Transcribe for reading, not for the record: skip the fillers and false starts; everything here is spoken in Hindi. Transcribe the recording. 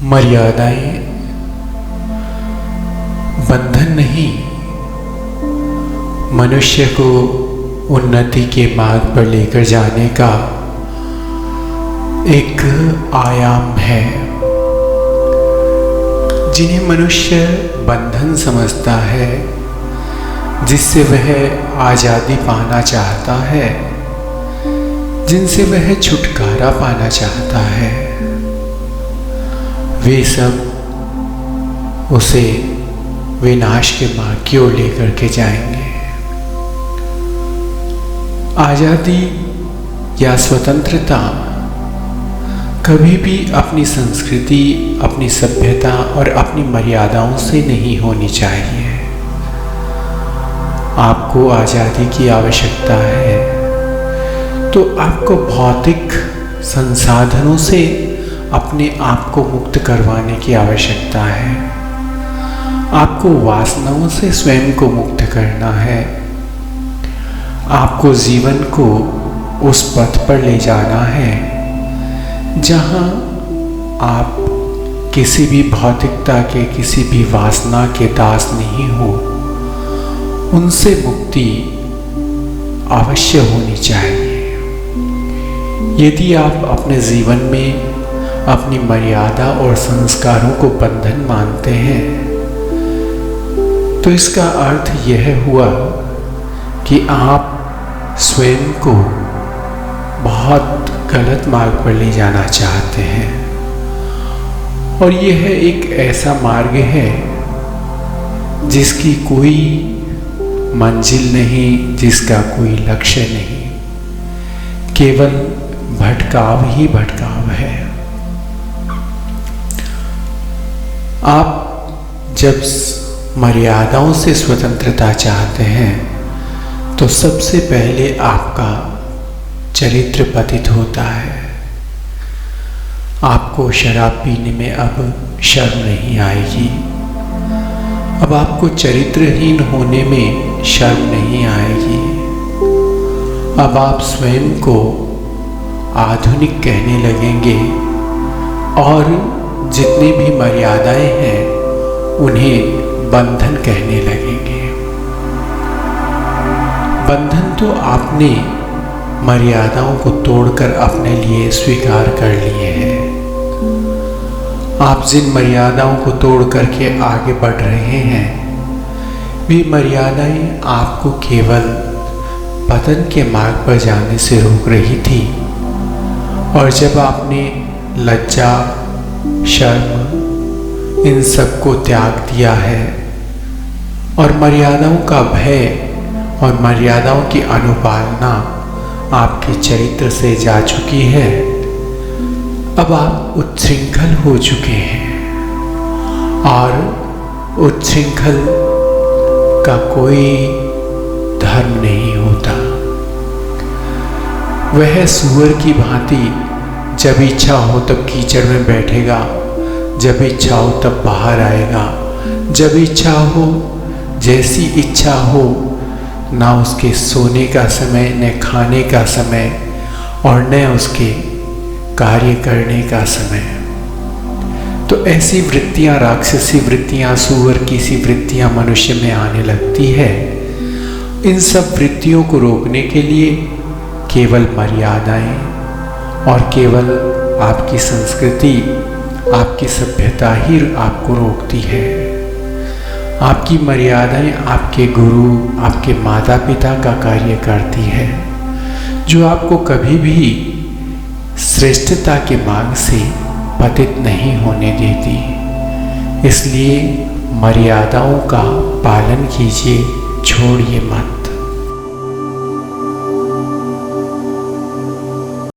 मर्यादाएं बंधन नहीं, मनुष्य को उन्नति के मार्ग पर लेकर जाने का एक आयाम है। जिन्हें मनुष्य बंधन समझता है, जिससे वह आज़ादी पाना चाहता है, जिनसे वह छुटकारा पाना चाहता है, वे सब उसे विनाश के मार्ग की ओर लेकर के जाएंगे। आज़ादी या स्वतंत्रता कभी भी अपनी संस्कृति, अपनी सभ्यता और अपनी मर्यादाओं से नहीं होनी चाहिए। आपको आज़ादी की आवश्यकता है तो आपको भौतिक संसाधनों से अपने आप को मुक्त करवाने की आवश्यकता है। आपको वासनाओं से स्वयं को मुक्त करना है। आपको जीवन को उस पथ पर ले जाना है जहां आप किसी भी भौतिकता के, किसी भी वासना के दास नहीं हो। उनसे मुक्ति अवश्य होनी चाहिए। यदि आप अपने जीवन में अपनी मर्यादा और संस्कारों को बंधन मानते हैं तो इसका अर्थ यह हुआ कि आप स्वयं को बहुत गलत मार्ग पर ले जाना चाहते हैं। और यह एक ऐसा मार्ग है जिसकी कोई मंजिल नहीं, जिसका कोई लक्ष्य नहीं, केवल भटकाव ही भटकाव है। आप जब मर्यादाओं से स्वतंत्रता चाहते हैं तो सबसे पहले आपका चरित्र पतित होता है। आपको शराब पीने में अब शर्म नहीं आएगी। अब आपको चरित्रहीन होने में शर्म नहीं आएगी। अब आप स्वयं को आधुनिक कहने लगेंगे और जितनी भी मर्यादाएं हैं उन्हें बंधन कहने लगेंगे। बंधन तो आपने मर्यादाओं को तोड़कर अपने लिए स्वीकार कर लिए हैं। आप जिन मर्यादाओं को तोड़ करके आगे बढ़ रहे हैं वे मर्यादाएं आपको केवल पतन के मार्ग पर जाने से रोक रही थी। और जब आपने लज्जा, शर्म इन सब को त्याग दिया है और मर्यादाओं का भय और मर्यादाओं की अनुपालना आपके चरित्र से जा चुकी है, अब आप उच्छृंखल हो चुके हैं। और उच्छृंखल का कोई धर्म नहीं होता। वह सूअर की भांति जब इच्छा हो तब कीचड़ में बैठेगा, जब इच्छा हो तब बाहर आएगा, जब इच्छा हो, जैसी इच्छा हो, ना उसके सोने का समय, न खाने का समय और न उसके कार्य करने का समय। तो ऐसी वृत्तियां, राक्षसी वृत्तियां, सूअर की सी वृत्तियां मनुष्य में आने लगती है। इन सब वृत्तियों को रोकने के लिए केवल मर्यादाएं और केवल आपकी संस्कृति, आपकी सभ्यता ही आपको रोकती है। आपकी मर्यादाएं आपके गुरु, आपके माता पिता का कार्य करती है, जो आपको कभी भी श्रेष्ठता के मार्ग से पतित नहीं होने देती। इसलिए मर्यादाओं का पालन कीजिए, छोड़िए मत।